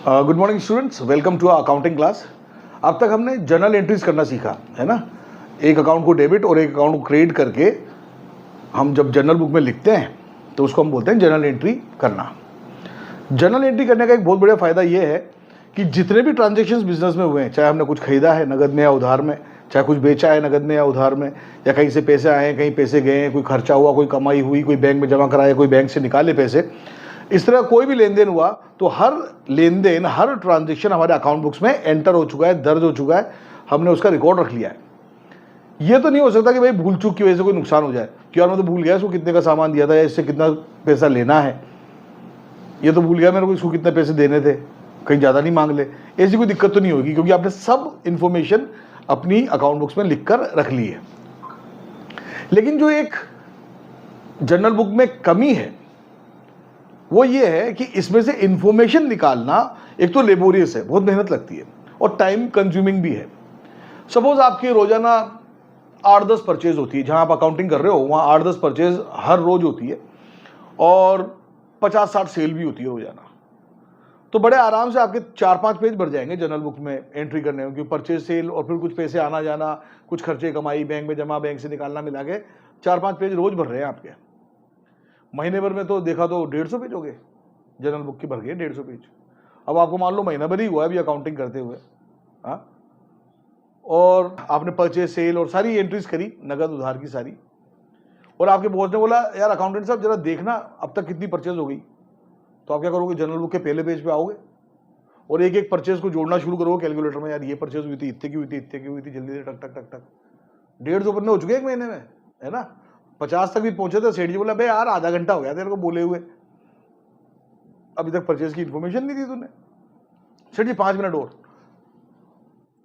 Good morning students, welcome to accounting class. अब तक हमने जर्नल एंट्रीज करना सीखा है ना। एक अकाउंट को डेबिट और एक अकाउंट को क्रेडिट करके हम जब जर्नल बुक में लिखते हैं तो उसको हम बोलते हैं जर्नल एंट्री करना। जर्नल एंट्री करने का एक बहुत बड़ा फ़ायदा ये है कि जितने भी ट्रांजेक्शन्स बिजनेस में हुए हैं, चाहे हमने कुछ खरीदा है नगद में या उधार में, चाहे कुछ बेचा है नगद में या उधार में, या कहीं से पैसे आए हैं, कहीं पैसे गए हैं, कोई खर्चा हुआ, कोई कमाई हुई, कोई बैंक में जमा कराया, कोई बैंक से निकाले पैसे, इस तरह कोई भी लेन देन हुआ तो हर लेन देन, हर ट्रांजेक्शन हमारे अकाउंट बुक्स में एंटर हो चुका है, दर्ज हो चुका है, हमने उसका रिकॉर्ड रख लिया है। ये तो नहीं हो सकता कि भाई भूल चूक की वजह से कोई नुकसान हो जाए कि यार मैं तो भूल गया इसको कितने का सामान दिया था या इससे कितना पैसा लेना है, ये तो भूल गया मेरे को इसको कितने पैसे देने थे, कहीं ज़्यादा नहीं मांग ले। ऐसी कोई दिक्कत तो नहीं होगी क्योंकि आपने सब इंफॉर्मेशन अपनी अकाउंट बुक्स में लिख कर रख ली है। लेकिन जो एक जर्नल बुक में कमी है वो ये है कि इसमें से इंफॉर्मेशन निकालना एक तो लेबोरियस है, बहुत मेहनत लगती है और टाइम कंज्यूमिंग भी है। सपोज आपकी रोजाना 8-10 परचेज होती है, जहां आप अकाउंटिंग कर रहे हो वहां 8-10 परचेज हर रोज होती है और 50-60 सेल भी होती है रोजाना, तो बड़े आराम से आपके 4-5 पेज भर जाएंगे जर्नल बुक में एंट्री करने में, क्योंकि परचेज सेल और फिर कुछ पैसे आना जाना, कुछ खर्चे कमाई, बैंक में जमा, बैंक से निकालना, मिला के 4-5 पेज रोज भर रहे हैं आपके। महीने भर में तो देखा तो 150 पेज हो गए, जनरल बुक के भर गए 150 पेज। अब आपको मान लो महीना भर ही हुआ है अभी अकाउंटिंग करते हुए, हाँ, और आपने परचेज सेल और सारी एंट्रीज करी नगद उधार की सारी, और आपके बॉस ने बोला यार अकाउंटेंट साहब जरा देखना अब तक कितनी परचेज हो गई, तो आप क्या करोगे, जनरल बुक के पहले पेज पे आओगे और एक एक परचेज को जोड़ना शुरू करोगे कैलकुलेटर में, यार ये परचेज हुई थी, इतने की हुई थी, इतने की हुई थी, जल्दी से टक टक टक टक 150 पन्ने हो चुके एक महीने में, है ना। 50 तक भी पहुंचे थे, सेठ जी बोला भाई यार आधा घंटा हो गया तेरे को बोले हुए, अभी तक परचेज की इंफॉर्मेशन नहीं दी तूने। सेठ जी 5 मिनट और,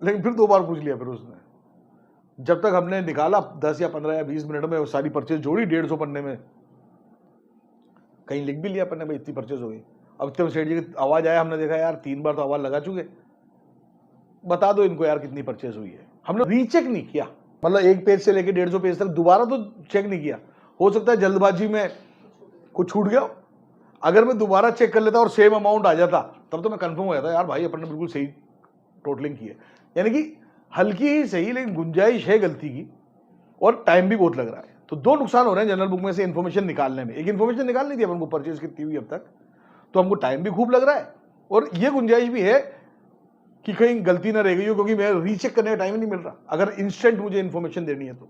लेकिन फिर 2 बार पूछ लिया फिर उसने। जब तक हमने निकाला 10 या 15 या 20 मिनट में वो सारी परचेज जोड़ी 150 पन्ने में, कहीं लिख भी लिया पन्ने में इतनी परचेज हो गई। अब तब सेठ जी की आवाज आया, हमने देखा यार 3 बार तो आवाज लगा चुके, बता दो इनको यार कितनी परचेज हुई है। हमने रीचेक नहीं किया, मतलब एक पेज से लेके 150 पेज तक दोबारा तो चेक नहीं किया। हो सकता है जल्दबाजी में कुछ छूट गया, अगर मैं दोबारा चेक कर लेता और सेम अमाउंट आ जाता तब तो मैं कंफर्म हो जाता यार भाई अपन ने बिल्कुल सही टोटलिंग की है। यानी कि हल्की ही सही लेकिन गुंजाइश है गलती की, और टाइम भी बहुत लग रहा है। तो 2 नुकसान हो रहे हैं जनरल बुक में से इन्फॉर्मेशन निकालने में। एक इन्फॉर्मेशन निकालनी थी अपन को परचेज कितनी हुई अब तक, तो हमको टाइम भी खूब लग रहा है और ये गुंजाइश भी है कि कहीं गलती ना रह गई हो, क्योंकि मैं रीचेक करने का टाइम नहीं मिल रहा। अगर इंस्टेंट मुझे इन्फॉर्मेशन देनी है तो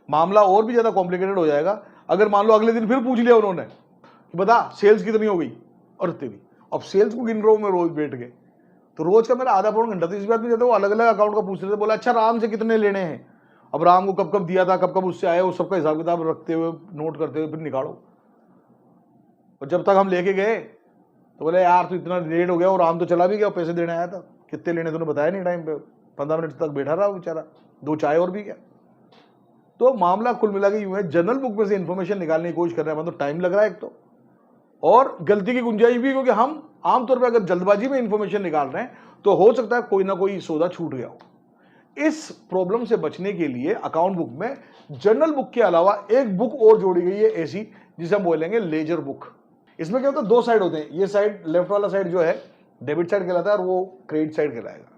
मामला और भी ज्यादा कॉम्प्लिकेटेड हो जाएगा। अगर मान लो अगले दिन फिर पूछ लिया उन्होंने कि बता सेल्स कितनी हो गई, और तेरी अब सेल्स को गिन रहा हूं मैं रोज बैठ के, तो रोज का मेरा आधा पौन घंटा, तो इस बात में जाता वो अलग अलग अकाउंट का पूछ रहे थे। बोला अच्छा राम से कितने लेने हैं, अब राम को कब कब दिया था, कब कब उससे आया, वो सबका हिसाब किताब रखते हुए नोट करते हुए फिर निकालो। और जब तक हम लेके गए तो बोले यार तो इतना लेट हो गया और राम तो चला भी गया, पैसे देने आया था, कितने लेने तूने बताया नहीं टाइम पे, 15 मिनट तक बैठा रहा बेचारा, 2 चाय और भी गया। तो मामला कुल मिला के यूं है, जनरल बुक में से इंफॉर्मेशन निकालने की कोशिश कर रहे हैं, मतलब टाइम लग रहा है एक तो, और गलती की गुंजाइश भी, क्योंकि हम आमतौर पर अगर जल्दबाजी में इंफॉर्मेशन निकाल रहे हैं तो हो सकता है कोई ना कोई सौदा छूट गया हो। इस प्रॉब्लम से बचने के लिए अकाउंट बुक में जनरल बुक के अलावा एक बुक और जोड़ी गई है ऐसी, जिसे हम बोलेंगे लेजर बुक। इसमें क्या होता है, 2 साइड होते हैं, ये साइड लेफ्ट वाला साइड जो है डेबिट साइड कहलाता है और वो क्रेडिट साइड कहलाएगा।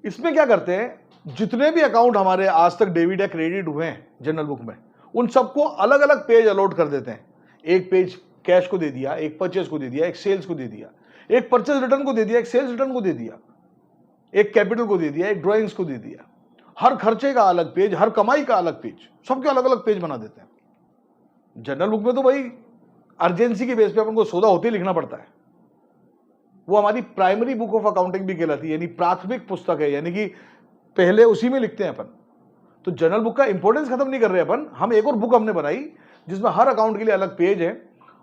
इसमें क्या करते हैं, जितने भी अकाउंट हमारे आज तक डेबिट या क्रेडिट हुए हैं जनरल बुक में, उन सबको अलग अलग पेज अलॉट कर देते हैं। एक पेज कैश को दे दिया, एक परचेज को दे दिया, एक सेल्स को दे दिया, एक परचेज रिटर्न को दे दिया, एक सेल्स रिटर्न को दे दिया, एक कैपिटल को दे दिया, एक ड्राइंग्स को दे दिया। हर खर्चे का अलग पेज, हर कमाई का अलग पेज, सबके अलग अलग पेज बना देते हैं। जनरल बुक में तो भाई अर्जेंसी के बेस पे अपन को सौदा होते ही लिखना पड़ता है, वो हमारी प्राइमरी बुक ऑफ अकाउंटिंग भी कहलाती है, यानी प्राथमिक पुस्तक है, यानी कि पहले उसी में लिखते हैं अपन। तो जनरल बुक का इंपॉर्टेंस खत्म नहीं कर रहे अपन, हम एक और बुक हमने बनाई जिसमें हर अकाउंट के लिए अलग पेज है।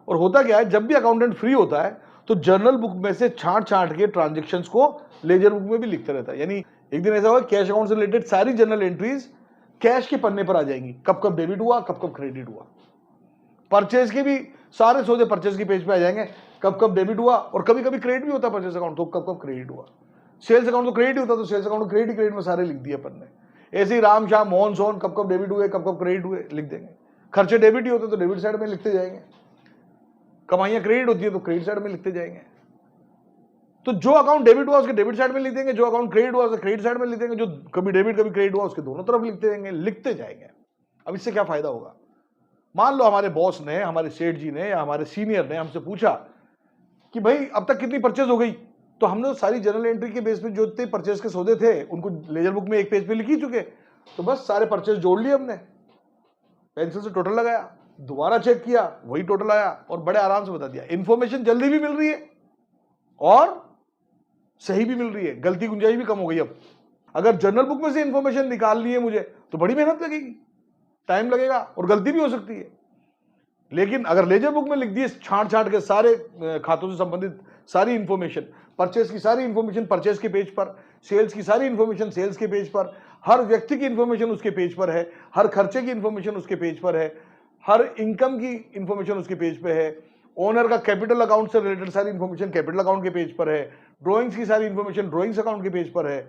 और होता क्या है, जब भी अकाउंटेंट फ्री होता है तो जनरल बुक में से छांट छांट के ट्रांजेक्शन्स को लेजर बुक में भी लिखता रहता है। यानी एक दिन ऐसा होगा कैश अकाउंट से रिलेटेड सारी जनरल एंट्रीज कैश के पन्ने पर आ जाएंगी, कब कब डेबिट हुआ, कब कब क्रेडिट हुआ। परचेज के भी सारे सौदे परचेज के पेज पे आ जाएंगे, कब कब डेबिट हुआ, और कभी कभी क्रेडिट भी होता है परचेज अकाउंट, तो कब कब क्रेडिट हुआ। सेल्स अकाउंट तो क्रेडिट होता, तो सेल्स अकाउंट क्रेडिट क्रेडिट में सारे लिख दिए अपन ने। ऐसे ही राम श्याम मोहन सोहन कब कब डेबिट हुए, कब कब क्रेडिट हुए लिख देंगे। खर्चे डेबिट ही होते तो डेबिट साइड में लिखते जाएंगे। कमाइयां क्रेडिट होती है तो क्रेडिट साइड में लिखते जाएंगे। तो जो अकाउंट डेबिट हुआ उसके डेबिट साइड में लिख देंगे, जो अकाउंट क्रेडिट हुआ उसके क्रेडिट साइड में लिख देंगे, जो कभी डेबिट कभी क्रेडिट हुआ उसके दोनों तरफ लिखते जाएंगे। अब इससे क्या फायदा होगा? मान लो हमारे बॉस ने, हमारे सेठ जी ने या हमारे सीनियर ने हमसे पूछा कि भाई अब तक कितनी परचेज हो गई, तो हमने सारी जनरल एंट्री के बेस पे जो जितने परचेज के सौदे थे उनको लेजर बुक में एक पेज पे लिख ही चुके, तो बस सारे परचेज जोड़ लिए हमने, पेंसिल से टोटल लगाया, दोबारा चेक किया, वही टोटल आया और बड़े आराम से बता दिया। इंफॉर्मेशन जल्दी भी मिल रही है और सही भी मिल रही है, गलती गुंजाइश भी कम हो गई। अब अगर जर्नल बुक में से इंफॉर्मेशन निकालनी है मुझे तो बड़ी मेहनत लगेगी, टाइम लगेगा और गलती भी हो सकती है। लेकिन अगर लेजर बुक में लिख दिए छांट छांट के सारे खातों से संबंधित सारी इंफॉर्मेशन, परचेज की सारी इंफॉर्मेशन परचेज के पेज पर, सेल्स की सारी इंफॉर्मेशन सेल्स के पेज पर, हर व्यक्ति की इंफॉर्मेशन उसके पेज पर है, हर खर्चे की इंफॉर्मेशन उसके पेज पर है, हर इनकम की इंफॉर्मेशन उसके पेज पे है, ओनर का कैपिटल अकाउंट से रिलेटेड सारी इंफॉर्मेशन कैपिटल अकाउंट के पेज पर है, ड्रॉइंग्स की सारी इंफॉर्मेशन ड्रॉइंग्स अकाउंट के पेज पर है।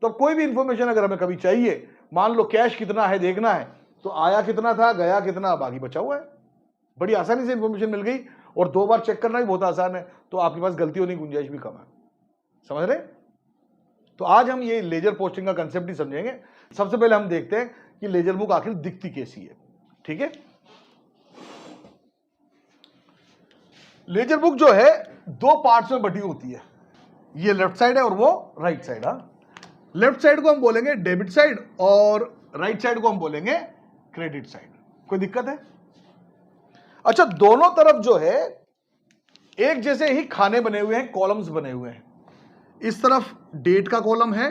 तो कोई भी इंफॉर्मेशन अगर हमें कभी चाहिए, मान लो कैश कितना है देखना है, तो आया कितना था, गया कितना, बाकी बचा हुआ है, बड़ी आसानी से इंफॉर्मेशन मिल गई और 2 बार चेक करना भी बहुत आसान है, तो आपके पास गलती होने की गुंजाइश भी कम है। समझ रहे? तो आज हम ये लेजर पोस्टिंग का कंसेप्ट ही समझेंगे। सबसे पहले हम देखते हैं कि लेजर बुक आखिर दिखती कैसी है। ठीक है, लेजर बुक जो है 2 पार्ट्स में बटी होती है, ये लेफ्ट साइड है और वो राइट साइड। लेफ्ट साइड को हम बोलेंगे डेबिट साइड और राइट साइड को हम बोलेंगे क्रेडिट साइड। कोई दिक्कत है? अच्छा, दोनों तरफ जो है एक जैसे ही खाने बने हुए हैं, कॉलम्स बने हुए हैं। इस तरफ डेट का कॉलम है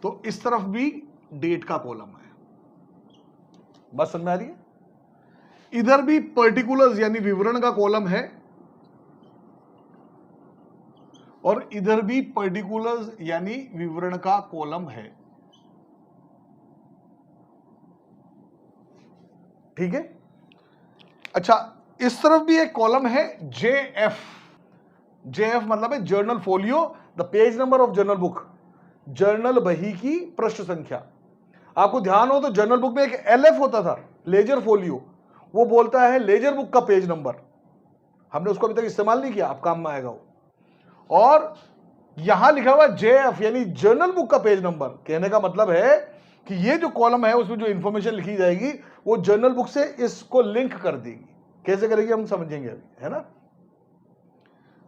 तो इस तरफ भी डेट का कॉलम है। बस समझ में आ रही है? इधर भी पर्टिकुलर्स यानी विवरण का कॉलम है और इधर भी पर्टिकुलर्स यानी विवरण का कॉलम है। ठीक है? अच्छा, इस तरफ भी एक कॉलम है JF। JF मतलब है journal folio, the page number of journal book, journal बही की पृष्ठ संख्या। आपको ध्यान हो तो जर्नल बुक में एक LF होता था, लेजर फोलियो, वो बोलता है लेजर बुक का पेज नंबर। हमने उसको अभी तक इस्तेमाल नहीं किया, अब काम में आएगा वो। और यहां लिखा हुआ JF यानी जर्नल बुक का पेज नंबर। कहने का मतलब है कि ये जो कॉलम है उसमें जो इंफॉर्मेशन लिखी जाएगी वो जर्नल बुक से इसको लिंक कर देगी। कैसे करेगी हम समझेंगे अभी, है ना?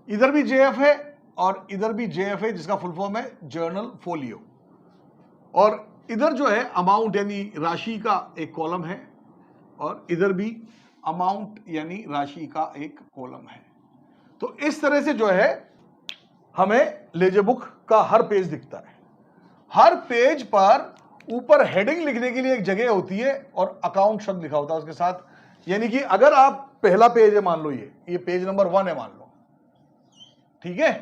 इधर भी JF है और इधर भी JF है, जिसका फुल फॉर्म है जर्नल फोलियो। और इधर जो है अमाउंट यानी राशि का एक कॉलम है और इधर भी अमाउंट यानी राशि का एक कॉलम है। तो इस तरह से जो है हमें लेजर बुक का हर पेज दिखता है। हर पेज पर ऊपर हेडिंग लिखने के लिए एक जगह होती है और अकाउंट शब्द लिखा होता है उसके साथ। यानी कि अगर आप पहला पेज है, मान लो ये पेज नंबर 1 है, मान लो, ठीक है,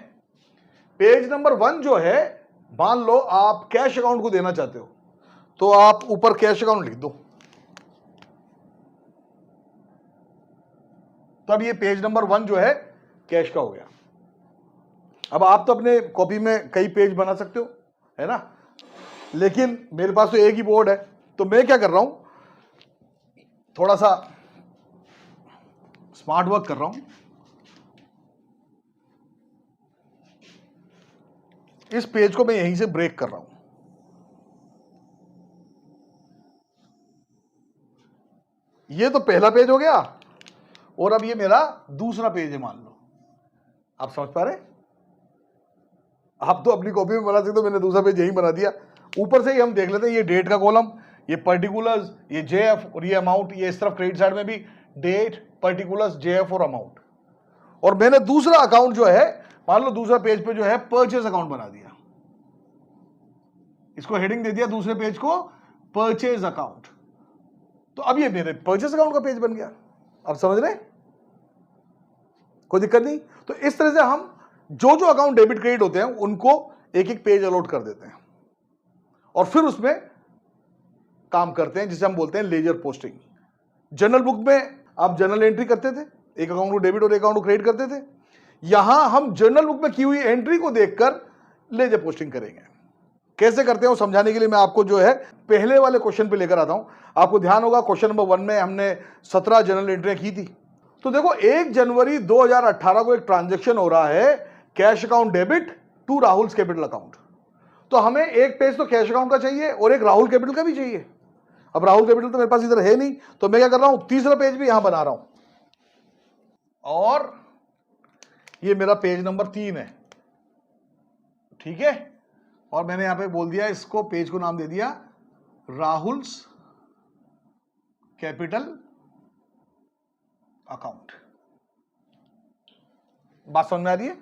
पेज नंबर 1 जो है, मान लो आप कैश अकाउंट को देना चाहते हो तो आप ऊपर कैश अकाउंट लिख दो। तो अब ये पेज नंबर 1 जो है कैश का हो गया। अब आप तो अपने कॉपी में कई पेज बना सकते हो, है ना, लेकिन मेरे पास तो एक ही बोर्ड है, तो मैं क्या कर रहा हूं, थोड़ा सा स्मार्ट वर्क कर रहा हूं। इस पेज को मैं यहीं से ब्रेक कर रहा हूं। ये तो पहला पेज हो गया और अब ये मेरा दूसरा पेज है, मान लो। आप समझ पा रहे? आप तो अपनी कॉपी में बना सकते हो, मैंने दूसरा पेज यहीं बना दिया। ऊपर से ही हम देख लेते हैं, ये डेट का कॉलम, ये पर्टिकुलर्स, ये JF और ये अमाउंट। ये इस तरफ क्रेडिट साइड में भी डेट, पर्टिकुलर्स, JF और अमाउंट। और मैंने दूसरा अकाउंट जो है, मान लो दूसरा पेज पे जो है परचेज अकाउंट बना दिया, इसको हेडिंग दे दिया दूसरे पेज को परचेज अकाउंट। तो अब ये मेरे परचेज अकाउंट का पेज बन गया। अब समझ रहे? कोई दिक्कत नहीं। तो इस तरह से हम जो जो अकाउंट डेबिट क्रेडिट होते हैं उनको एक एक पेज अलॉट कर देते हैं और फिर उसमें काम करते हैं, जिसे हम बोलते हैं लेजर पोस्टिंग। जनरल बुक में आप जनरल एंट्री करते थे, एक अकाउंट को डेबिट और एक अकाउंट को क्रेडिट करते थे। यहां हम जनरल बुक में की हुई एंट्री को देखकर लेजर पोस्टिंग करेंगे। कैसे करते हैं वो समझाने के लिए मैं आपको जो है पहले वाले क्वेश्चन पे लेकर आता हूं। आपको ध्यान होगा क्वेश्चन नंबर 1 में हमने 17 जनरल एंट्रियां की थी तो देखो 1 जनवरी 2018 को एक ट्रांजैक्शन हो रहा है cash account debit to Rahul capital account. तो हमें एक पेज तो कैश अकाउंट का चाहिए और एक राहुल कैपिटल का भी चाहिए। अब राहुल कैपिटल तो मेरे पास इधर है नहीं, तो मैं क्या कर रहा हूं, तीसरा पेज भी यहां बना रहा हूं, और ये मेरा पेज नंबर 3 है, ठीक है। और मैंने यहां पे बोल दिया, इसको पेज को नाम दे दिया राहुल्स कैपिटल अकाउंट। बात समझ में आ रही है?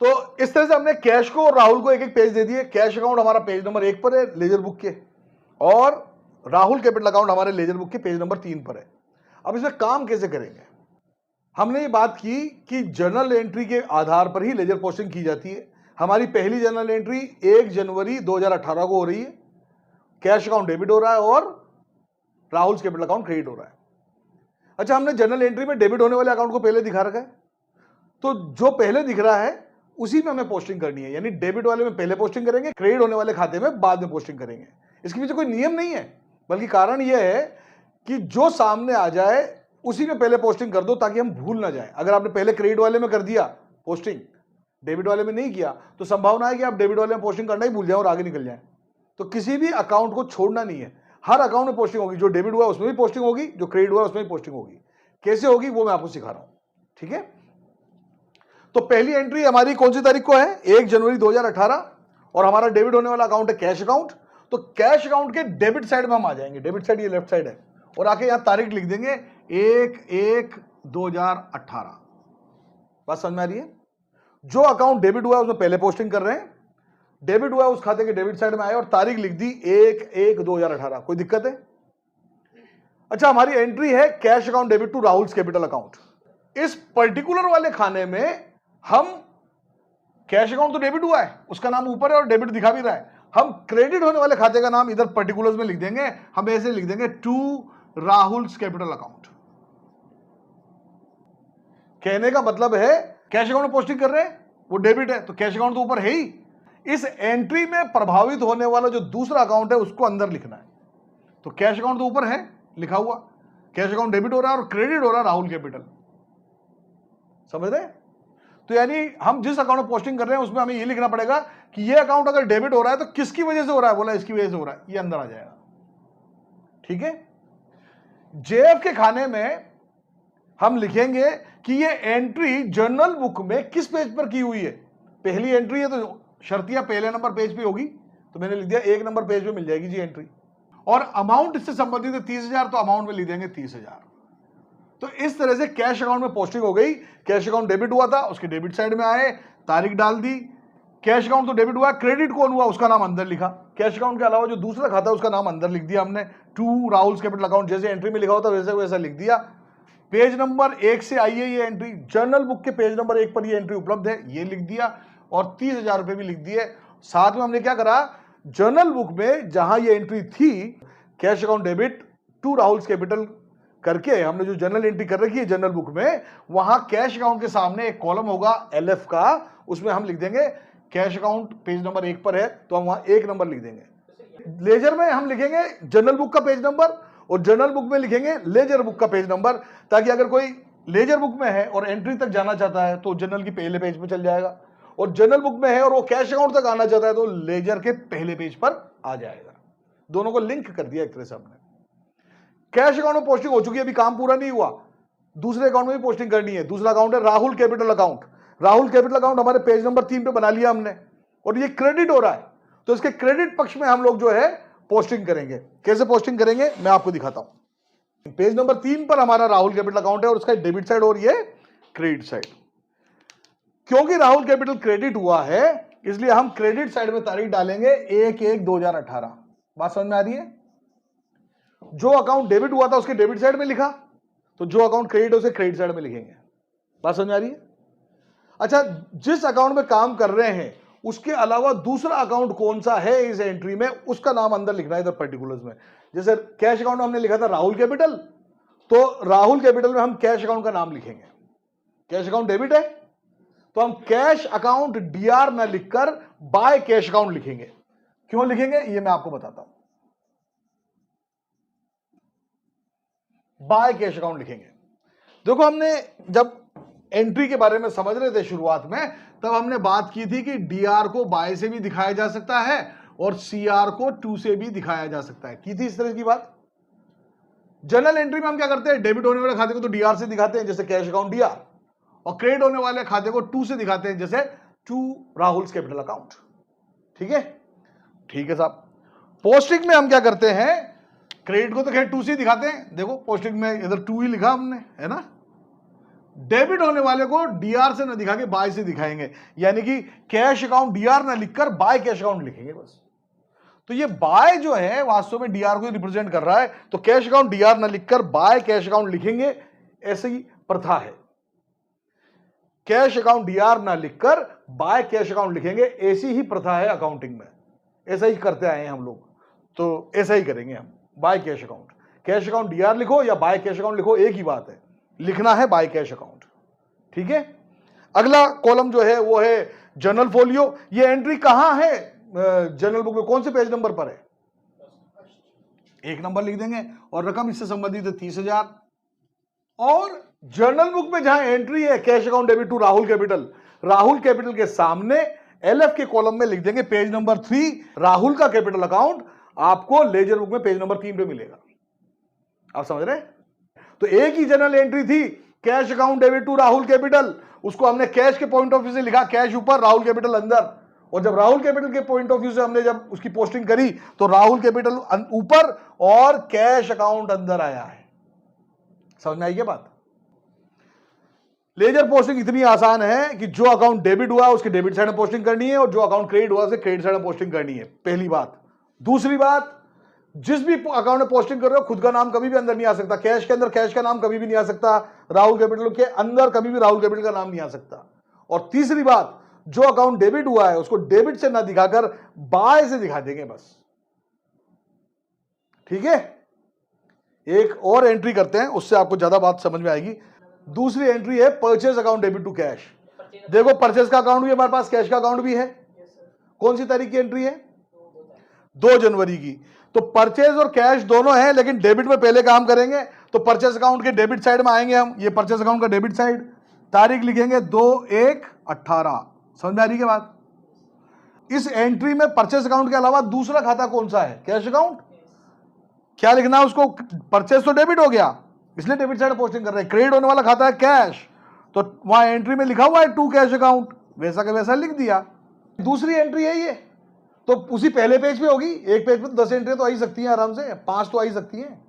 तो इस तरह से हमने कैश को और राहुल को एक एक पेज दे दिए। कैश अकाउंट हमारा पेज नंबर 1 पर है लेजर बुक के, और राहुल कैपिटल अकाउंट हमारे लेजर बुक के पेज नंबर 3 पर है। अब इसमें काम कैसे करेंगे? हमने ये बात की कि जर्नल एंट्री के आधार पर ही लेजर पोस्टिंग की जाती है। हमारी पहली जर्नल एंट्री 1 जनवरी 2018 को हो रही है, कैश अकाउंट डेबिट हो रहा है और राहुल कैपिटल अकाउंट क्रेडिट हो रहा है। अच्छा, हमने जर्नल एंट्री में डेबिट होने वाले अकाउंट को पहले दिखा रखा है, तो जो पहले दिख रहा है उसी में हमें पोस्टिंग करनी है, यानी डेबिट वाले में पहले पोस्टिंग करेंगे, क्रेडिट होने वाले खाते में बाद में पोस्टिंग करेंगे। इसके पीछे कोई नियम नहीं है, बल्कि कारण यह है कि जो सामने आ जाए उसी में पहले पोस्टिंग कर दो ताकि हम भूल ना जाए। अगर आपने पहले क्रेडिट वाले में कर दिया पोस्टिंग, डेबिट वाले में नहीं किया, तो संभावना है कि आप डेबिट वाले में पोस्टिंग करना ही भूल जाए और आगे निकल जाए। तो किसी भी अकाउंट को छोड़ना नहीं है, हर अकाउंट में पोस्टिंग होगी। जो डेबिट हुआ उसमें भी पोस्टिंग होगी, जो क्रेडिट हुआ उसमें भी पोस्टिंग होगी। कैसे होगी वो मैं आपको सिखा रहा हूं, ठीक है। तो पहली एंट्री हमारी कौन सी तारीख को है? 1 जनवरी 2018, और हमारा डेबिट होने वाला अकाउंट है कैश अकाउंट। तो कैश अकाउंट के डेबिट साइड में हम आ जाएंगे, डेबिट साइड ये लेफ्ट साइड है, और आके यहां तारीख लिख देंगे 1/1/2018। बात समझ में आ रही है? जो अकाउंट डेबिट हुआ है उसमें पहले पोस्टिंग कर रहे हैं, डेबिट हुआ है उस खाते के डेबिट साइड में आए और तारीख लिख दी 1/1/2018। कोई दिक्कत है? अच्छा, हमारी एंट्री है cash account debit to Rahul capital account. इस पर्टिकुलर वाले खाने में हम कैश अकाउंट तो डेबिट हुआ है, उसका नाम ऊपर है और डेबिट दिखा भी रहा है, हम क्रेडिट होने वाले खाते का नाम इधर पर्टिकुलर्स में लिख देंगे। हम ऐसे लिख देंगे टू राहुल कैपिटल अकाउंट। कहने का मतलब है कैश अकाउंट में पोस्टिंग कर रहे हैं, वो डेबिट है, तो कैश अकाउंट तो ऊपर है ही। इस एंट्री में प्रभावित होने वाला जो दूसरा अकाउंट है उसको अंदर लिखना है। तो कैश अकाउंट तो ऊपर है लिखा हुआ, कैश अकाउंट डेबिट हो रहा है और क्रेडिट हो रहा है राहुल कैपिटल। समझ रहे? तो यानी हम जिस अकाउंट में पोस्टिंग कर रहे हैं उसमें हमें ये लिखना पड़ेगा कि ये अकाउंट अगर डेबिट हो रहा है तो किसकी वजह से हो रहा है? बोला इसकी वजह से हो रहा है, ये अंदर आ जाएगा, ठीक है। जेएफ के खाने में हम लिखेंगे कि ये एंट्री जर्नल बुक में किस पेज पर की हुई है। पहली एंट्री है तो शर्तिया पहले नंबर पेज पे होगी, तो मैंने लिख दिया 1 नंबर पेज पे मिल जाएगी जी एंट्री। और अमाउंट इससे संबंधित है 30,000, तो अमाउंट में लिख देंगे 30,000। तो इस तरह से कैश अकाउंट में पोस्टिंग हो गई। कैश अकाउंट डेबिट हुआ था, उसके डेबिट साइड में आए, तारीख डाल दी। कैश अकाउंट तो डेबिट हुआ, क्रेडिट कौन हुआ उसका नाम अंदर लिखा। कैश अकाउंट के अलावा जो दूसरा खाता है उसका नाम अंदर लिख दिया हमने, टू राहुल कैपिटल अकाउंट। जैसे एंट्री में लिखा होता वैसे वैसा लिख दिया। पेज नंबर 1 से आई है ये एंट्री, जर्नल बुक के पेज नंबर 1 पर ये एंट्री उपलब्ध है, ये लिख दिया, और 30,000 रुपए भी लिख दिए। साथ में हमने क्या करा, जर्नल बुक में जहां ये एंट्री थी cash account debit to Rahul capital करके, हमने जो जर्नल एंट्री कर रखी है जर्नल बुक में, वहां कैश अकाउंट के सामने एक कॉलम होगा एलएफ का, उसमें हम लिख देंगे कैश अकाउंट पेज नंबर 1 पर है, तो हम वहां 1 नंबर लिख देंगे। लेजर में हम लिखेंगे जर्नल बुक का पेज नंबर, और जर्नल बुक में लिखेंगे लेजर बुक का पेज नंबर, ताकि अगर कोई लेजर बुक में है और एंट्री तक जाना चाहता है तो जर्नल की पहले पेज पर चल जाएगा, और जर्नल बुक में है और वो कैश अकाउंट तक आना चाहता है तो लेजर के पहले पेज पर आ जाएगा। दोनों को लिंक कर दिया एक तरह से हमने। कैश अकाउंट में पोस्टिंग हो चुकी है, अभी काम पूरा नहीं हुआ, दूसरे अकाउंट में भी पोस्टिंग करनी है। दूसरा अकाउंट है Rahul capital account. Rahul capital account हमारे पेज नंबर 3 पे बना लिया हमने, और ये क्रेडिट हो रहा है, तो इसके क्रेडिट पक्ष में हम लोग जो है पोस्टिंग करेंगे। कैसे पोस्टिंग करेंगे मैं आपको दिखाता हूं। पेज नंबर 3 पर हमारा राहुल कैपिटल अकाउंट है और उसका डेबिट साइड और ये क्रेडिट साइड। क्योंकि राहुल कैपिटल क्रेडिट हुआ है इसलिए हम क्रेडिट साइड में तारीख डालेंगे 1/1/2018। बात समझ में आ रही है? जो अकाउंट डेबिट हुआ था उसके डेबिट साइड में लिखा, तो जो अकाउंट क्रेडिट है उसे क्रेडिट साइड में लिखेंगे। बात समझ में आ रही है? अच्छा, जिस अकाउंट में काम कर रहे हैं उसके अलावा दूसरा अकाउंट कौन सा है इस एंट्री में, उसका नाम अंदर लिखना है इधर पर्टिकुलर्स में। जैसे कैश अकाउंट में हमने लिखा था राहुल कैपिटल, तो राहुल कैपिटल में हम कैश अकाउंट का नाम लिखेंगे। कैश अकाउंट डेबिट है तो हम कैश अकाउंट डीआर ना लिखकर बाय कैश अकाउंट लिखेंगे। क्यों लिखेंगे ये मैं आपको बताता हूं। बाय कैश अकाउंट लिखेंगे देखो हमने जब एंट्री के बारे में समझ रहे थे शुरुआत में, तब हमने बात की थी कि डीआर को बाय से भी दिखाया जा सकता है और सीआर को टू से भी दिखाया जा सकता है, की थी इस तरह की बात। जनरल एंट्री में हम क्या करते हैं, डेबिट होने वाले खाते को तो डीआर से दिखाते हैं जैसे कैश अकाउंट डीआर, और क्रेडिट होने वाले खाते को टू से दिखाते हैं जैसे टू राहुल्स कैपिटल अकाउंट। ठीक है, ठीक है साहब। पोस्टिंग में हम क्या करते हैं, क्रेडिट को तो खैर टू से दिखाते हैं, देखो पोस्टिंग में इधर टू ही लिखा हमने, है ना। डेबिट होने वाले को डीआर से ना दिखा के बाय से दिखाएंगे, यानी कि कैश अकाउंट डीआर ना लिखकर बाय कैश अकाउंट लिखेंगे बस। तो ये बाय जो है वास्तव में डीआर को रिप्रेजेंट कर रहा है, तो कैश अकाउंट डीआर ना लिखकर बाय कैश अकाउंट लिखेंगे, ऐसे ही प्रथा है। कैश अकाउंट डीआर ना लिखकर बाय कैश अकाउंट लिखेंगे, ऐसी ही प्रथा है अकाउंटिंग में, ऐसा ही करते आए हैं हम लोग, तो ऐसा ही करेंगे हम। By cash account, cash account DR लिखो या बाय कैश अकाउंट लिखो, एक ही बात है, लिखना है बाय कैश अकाउंट। ठीक है, अगला कॉलम जो है वो है जनरल फोलियो। ये एंट्री कहां है जनरल बुक में, कौन से पेज नंबर पर है, 1 नंबर लिख देंगे, और रकम इससे संबंधित है 30,000। और जर्नल बुक में जहां एंट्री है cash account debit to Rahul capital, Rahul capital के सामने एलएफ के कॉलम में लिख देंगे पेज नंबर 3 राहुल का कैपिटल अकाउंट, आपको लेजर बुक में पेज नंबर 3 पे मिलेगा। आप समझ रहे हैं। तो एक ही जनरल एंट्री थी cash account debit to Rahul capital, उसको हमने कैश के पॉइंट ऑफ व्यू से लिखा, कैश ऊपर राहुल कैपिटल अंदर, और जब राहुल कैपिटल के पॉइंट ऑफ व्यू से हमने जब उसकी पोस्टिंग करी तो राहुल कैपिटल ऊपर और कैश अकाउंट अंदर आया है। समझ में आई क्या बात। लेजर पोस्टिंग इतनी आसान है कि जो अकाउंट डेबिट हुआ उसके डेबिट साइड में पोस्टिंग करनी है, और जो अकाउंट क्रेडिट हुआ उसके क्रेडिट साइड में पोस्टिंग करनी है, पहली बात। दूसरी बात, जिस भी अकाउंट में पोस्टिंग कर रहे हो खुद का नाम कभी भी अंदर नहीं आ सकता, कैश के अंदर कैश का नाम कभी भी नहीं आ सकता, राहुल कैपिटल के अंदर कभी भी राहुल कैपिटल का नाम नहीं आ सकता। और तीसरी बात, जो अकाउंट डेबिट हुआ है उसको डेबिट से ना दिखाकर बाय से दिखा देंगे बस। ठीक है, एक और एंट्री करते हैं, उससे आपको ज्यादा बात समझ में आएगी। दूसरी एंट्री है purchase account debit to cash. देखो परचेज का अकाउंट भी हमारे पास, कैश का अकाउंट भी है। कौन सी तारीख की एंट्री है, 2 जनवरी की। तो परचेज और कैश दोनों है, लेकिन डेबिट में पहले काम करेंगे, तो परचेज अकाउंट के डेबिट साइड में आएंगे हम, ये परचेज अकाउंट का डेबिट साइड, तारीख लिखेंगे 2/1/18। समझ में आ रही है बात। इस एंट्री में परचेज अकाउंट के अलावा दूसरा खाता कौन सा है, कैश अकाउंट। क्या लिखना है उसको, परचेज तो डेबिट हो गया इसलिए डेबिट साइड पोस्टिंग कर रहे हैं, क्रेडिट होने वाला खाता है कैश, तो वहां एंट्री में लिखा हुआ है टू कैश अकाउंट, वैसा का वैसा लिख दिया। दूसरी एंट्री है ये, तो उसी पहले पेज पे होगी, एक पेज पे तो 10 एंट्री तो आ ही सकती हैं आराम से, 5 तो आ ही सकती हैं।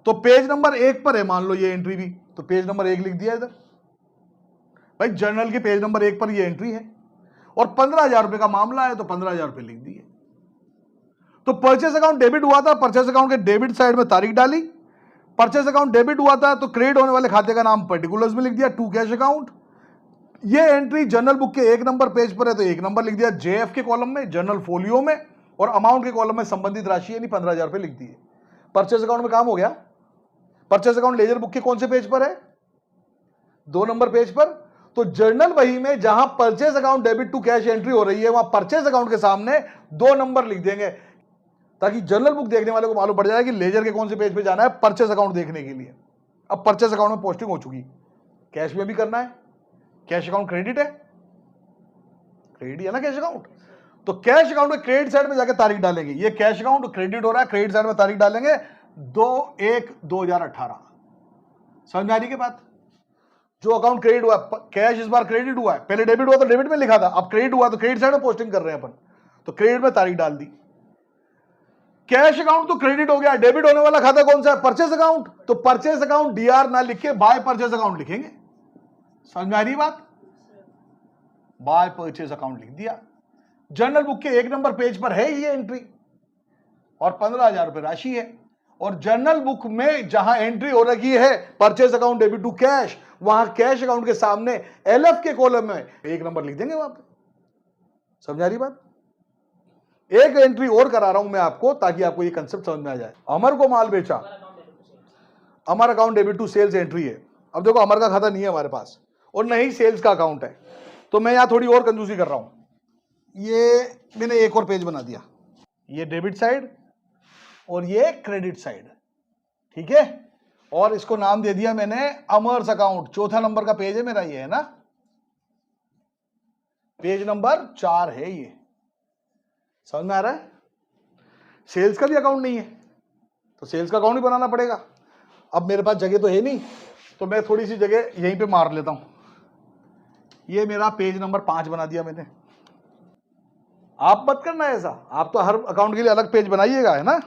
तो पेज नंबर 1 पर है मान लो ये एंट्री भी, तो पेज नंबर 1 लिख दिया इधर भाई, जर्नल के पेज नंबर 1 पर ये एंट्री है, और 15,000 रुपए का मामला है तो 15,000 रुपए लिख दिए। तो परचेस अकाउंट डेबिट हुआ था, परचेस अकाउंट के डेबिट साइड में तारीख डाली, परचेस अकाउंट डेबिट हुआ था तो क्रेडिट होने वाले खाते का नाम पर्टिकुलर्स में लिख दिया, टू कैश अकाउंट। ये एंट्री जनरल बुक के 1 नंबर पेज पर है तो 1 नंबर लिख दिया जेएफ के कॉलम में, जनरल फोलियो में, और अमाउंट के कॉलम में संबंधित राशि यानी 15,000 रुपए लिख दिए। परचेस अकाउंट में काम हो गया। परचेस अकाउंट लेजर बुक के कौन से पेज पर है, 2 नंबर पेज पर। तो जर्नल बही में जहां purchase account debit to cash entry हो रही है वहां परचेस अकाउंट के सामने 2 नंबर लिख देंगे, ताकि जनरल बुक देखने वाले को मालूम पड़ जाए कि लेजर के कौन से पेज पे जाना है परचेस अकाउंट देखने के लिए। अब परचेस अकाउंट में पोस्टिंग हो चुकी, कैश में भी करना है, कैश अकाउंट क्रेडिट है, क्रेडिट है ना कैश अकाउंट, तो कैश अकाउंट के क्रेडिट साइड में जाकर तारीख डालेंगे, ये कैश अकाउंट क्रेडिट हो रहा है, क्रेडिट साइड में तारीख डालेंगे 2/1/2018। समझ में आ रही है बात। जो अकाउंट क्रेडिट हुआ, कैश इस बार क्रेडिट हुआ है, पहले डेबिट हुआ तो डेबिट में लिखा था, अब क्रेडिट हुआ तो क्रेडिट साइड में पोस्टिंग कर रहे हैं अपन, तो क्रेडिट में तारीख डाल दी। कैश अकाउंट तो क्रेडिट हो गया, डेबिट होने वाला खाता कौन सा है, परचेस अकाउंट, तो परचेस अकाउंट डीआर ना लिख के बाय परचेस अकाउंट लिखेंगे। समझ में आ रही बात, बाय परचेस अकाउंट लिख दिया। जनरल बुक के 1 नंबर पेज पर है ये एंट्री, और 15,000 रुपए राशि है, और जनरल बुक में जहां एंट्री हो रखी है purchase account debit to cash, वहां कैश अकाउंट के सामने एलएफ के कॉलम में 1 नंबर लिख देंगे वहां पे। समझ आ रही बात। एक एंट्री और करा रहा हूं मैं आपको ताकि आपको ये कंसेप्ट समझ में आ जाए। अमर को माल बेचा, Amar account debit to sales entry है। अब देखो अमर का खाता नहीं है हमारे पास और नहीं सेल्स का अकाउंट है, तो मैं यहां थोड़ी और कंजूसी कर रहा हूं। ये मैंने एक और पेज बना दिया, ये डेबिट साइड और ये क्रेडिट साइड, ठीक है। और इसको नाम दे दिया मैंने अमर्स अकाउंट। चौथा नंबर का पेज है मेरा ये, है ना, पेज नंबर 4 है ये। समझ में आ रहा है? सेल्स का भी अकाउंट नहीं है तो सेल्स का अकाउंट ही बनाना पड़ेगा। अब मेरे पास जगह तो है नहीं, तो मैं थोड़ी सी जगह यहीं पे मार लेता हूं। ये मेरा पेज नंबर 5 बना दिया मैंने। आप मत करना ऐसा, आप तो हर अकाउंट के लिए अलग पेज बनाइएगा, है ना।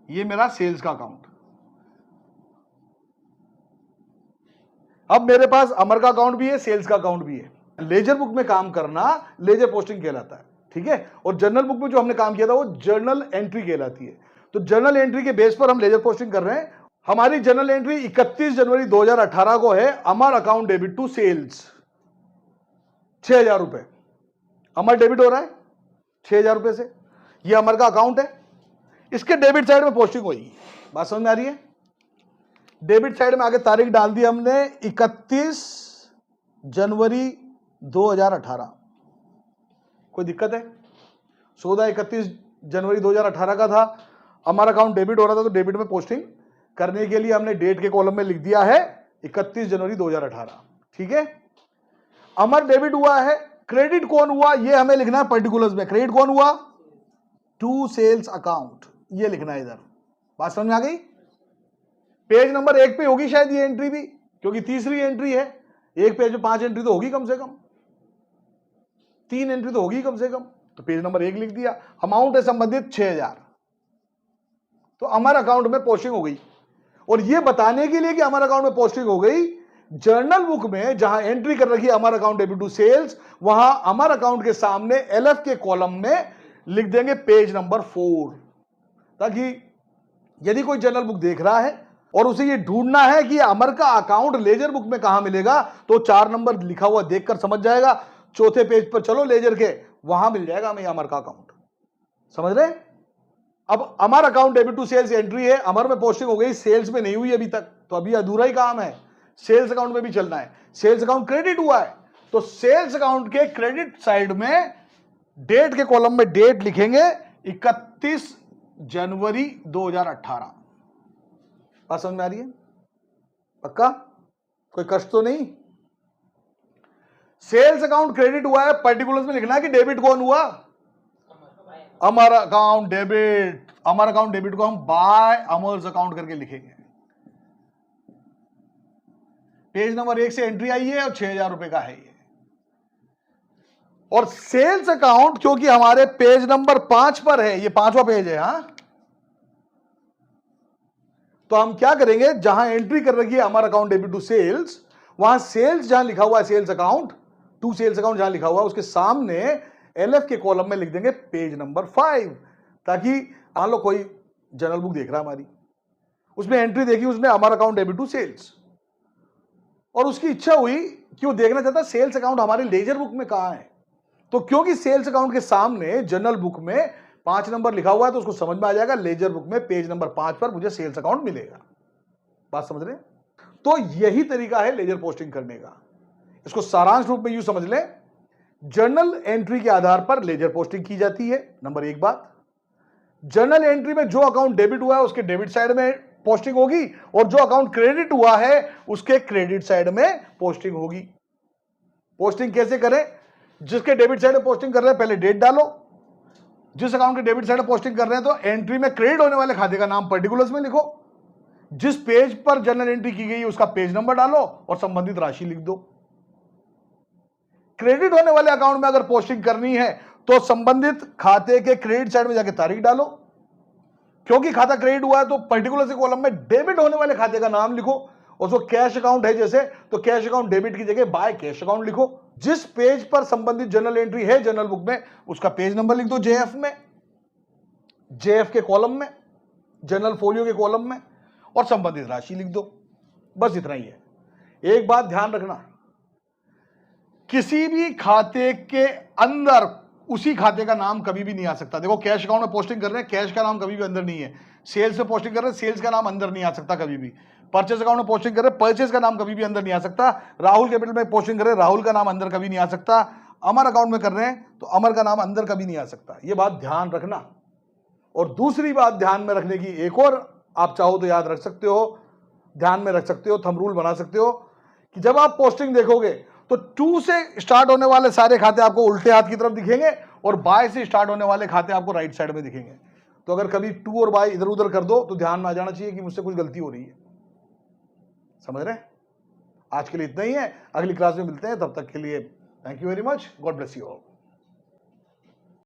ये मेरा सेल्स का अकाउंट। अब मेरे पास अमर का अकाउंट भी है, सेल्स का अकाउंट भी है। लेजर बुक में काम करना लेजर पोस्टिंग कहलाता है, ठीक है। और जर्नल बुक में जो हमने काम किया था वो जर्नल एंट्री कहलाती है। तो जर्नल एंट्री के बेस पर हम लेजर पोस्टिंग कर रहे हैं। हमारी जर्नल एंट्री 31 जनवरी 2018 को है। अमर अकाउंट डेबिट टू सेल्स 6000 रुपए अमर डेबिट हो रहा है 6000 रुपए से। ये अमर का अकाउंट है, इसके डेबिट साइड में पोस्टिंग होगी। बात समझ में आ रही है? डेबिट साइड में आगे तारीख डाल दी हमने 31 जनवरी 2018। कोई दिक्कत है? सौदा 31 जनवरी 2018 का था, हमारा अकाउंट डेबिट हो रहा था, तो डेबिट में पोस्टिंग करने के लिए हमने डेट के कॉलम में लिख दिया है 31 जनवरी 2018, ठीक है। अमर डेबिट हुआ है। क्रेडिट कौन हुआ ये हमें लिखना है पर्टिकुलर्स में। क्रेडिट कौन हुआ? टू सेल्स अकाउंट, ये लिखना है इधर। बात समझ में आ गई? पेज नंबर 1 पे होगी शायद ये एंट्री भी, क्योंकि तीसरी एंट्री है। एक पेज में 5 एंट्री तो होगी कम से कम, 3 एंट्री तो होगी कम से कम। तो पेज नंबर 1 लिख दिया। अमाउंट है संबंधित 6000, तो हमारे अकाउंट में पोस्टिंग हो गई। और ये बताने के लिए कि हमारे अकाउंट में पोस्टिंग हो गई, जर्नल बुक में जहां एंट्री कर रखी है हमारा अकाउंट डेबिट टू सेल्स, वहां हमारे अकाउंट के सामने एलएफ के कॉलम में लिख देंगे पेज नंबर 4, ताकि यदि कोई जर्नल बुक देख रहा है और उसे ये ढूंढना है कि अमर का अकाउंट लेजर बुक में कहां मिलेगा, तो 4 नंबर लिखा हुआ देखकर समझ जाएगा। चौथे पेज पर चलो लेजर के, वहां मिल जाएगा हमें अमर का अकाउंट। समझ रहे? अब Amar account debit to sales entry है, अमर में पोस्टिंग हो गई, सेल्स में नहीं हुई अभी तक, तो अभी अधूरा ही काम है। सेल्स अकाउंट में भी चलना है। सेल्स अकाउंट क्रेडिट हुआ है, तो सेल्स अकाउंट के क्रेडिट साइड में डेट के कॉलम में डेट लिखेंगे 31 जनवरी 2018। बात समझ में आ रही है? पक्का? कोई कष्ट तो नहीं? सेल्स अकाउंट क्रेडिट हुआ है, पर्टिकुलर्स में लिखना है कि डेबिट कौन हुआ? अमर अकाउंट डेबिट। अमर अकाउंट डेबिट को हम बाय अमर्स अकाउंट करके लिखेंगे। पेज नंबर 1 से एंट्री आई है और 6000 रुपए का है ये। और सेल्स अकाउंट क्योंकि हमारे पेज नंबर 5 पर है, ये 5वां पेज है, हां, तो हम क्या करेंगे, जहां एंट्री कर रखी है हमारा अकाउंट डेबिट टू सेल्स, वहां सेल्स जहां लिखा हुआ है sales account to sales account जहां लिखा हुआ है उसके सामने एलएफ के कॉलम में लिख देंगे पेज नंबर 5, ताकि मान लो कोई जर्नल बुक देख रहा है हमारी, उसमें एंट्री देखी उसने हमारा अकाउंट डेबिट टू सेल्स, और उसकी इच्छा हुई कि वो देखना चाहता सेल्स अकाउंट हमारे लेजर बुक में कहां है। तो क्योंकि सेल्स अकाउंट के सामने जर्नल बुक में 5 नंबर लिखा हुआ है, तो उसको समझ में आ जाएगा लेजर बुक में पेज नंबर 5 पर मुझे सेल्स अकाउंट मिलेगा। बात समझ रहे हैं? तो यही तरीका है लेजर पोस्टिंग करने का। इसको सारांश रूप में यूं समझ लें, जर्नल एंट्री के आधार पर लेजर पोस्टिंग की जाती है। नंबर 1 बात, जर्नल एंट्री में जो अकाउंट डेबिट हुआ है उसके डेबिट साइड में पोस्टिंग होगी, और जो अकाउंट क्रेडिट हुआ है उसके क्रेडिट साइड में पोस्टिंग होगी। पोस्टिंग कैसे करें? जिसके डेबिट साइड में पोस्टिंग कर रहे हैं पहले डेट डालो। जिस अकाउंट के डेबिट साइड में पोस्टिंग कर रहे हैं तो एंट्री में क्रेडिट होने वाले खाते का नाम पर्टिकुलर्स में लिखो। जिस पेज पर जर्नल एंट्री की गई है उसका पेज नंबर डालो और संबंधित राशि लिख दो। क्रेडिट होने वाले अकाउंट में अगर पोस्टिंग करनी है तो संबंधित खाते के क्रेडिट साइड में जाके तारीख डालो। क्योंकि खाता क्रेडिट हुआ है तो पर्टिकुलर से कॉलम में डेबिट होने वाले खाते का नाम लिखो। और जो कैश अकाउंट है जैसे, तो कैश अकाउंट डेबिट की जगह बाय कैश अकाउंट लिखो। जिस पेज पर संबंधित जर्नल एंट्री है जर्नल बुक में उसका पेज नंबर लिख दो जेएफ में, जेएफ के कॉलम में, जर्नल फोलियो के कॉलम में, और संबंधित राशि लिख दो। बस इतना ही है। एक बात ध्यान रखना, किसी भी खाते के अंदर उसी खाते का नाम कभी भी नहीं आ सकता। देखो कैश अकाउंट में पोस्टिंग कर रहे हैं, कैश का नाम कभी भी अंदर नहीं है। सेल्स में पोस्टिंग कर रहे हैं, सेल्स का नाम अंदर नहीं आ सकता कभी भी। परचेज अकाउंट में पोस्टिंग कर रहे हैं, परचेज का नाम कभी भी अंदर नहीं आ सकता। राहुल कैपिटल में पोस्टिंग कर रहे हैं, राहुल का नाम अंदर कभी नहीं आ सकता। अमर अकाउंट में कर रहे हैं तो अमर का नाम अंदर कभी नहीं आ सकता, ये बात ध्यान रखना। और दूसरी बात ध्यान में रखने की एक और आप चाहो तो याद रख सकते हो, ध्यान में रख सकते हो, थंब रूल बना सकते हो कि जब आप पोस्टिंग देखोगे तो 2 से स्टार्ट होने वाले सारे खाते आपको उल्टे हाथ की तरफ दिखेंगे और बाय से स्टार्ट होने वाले खाते आपको राइट साइड में दिखेंगे। तो अगर कभी 2 और बाय इधर उधर कर दो तो ध्यान में आ जाना चाहिए कि मुझसे कुछ गलती हो रही है। समझ रहे हैं? आज के लिए इतना ही है, अगली क्लास में मिलते हैं, तब तक के लिए thank you very much, God bless you all.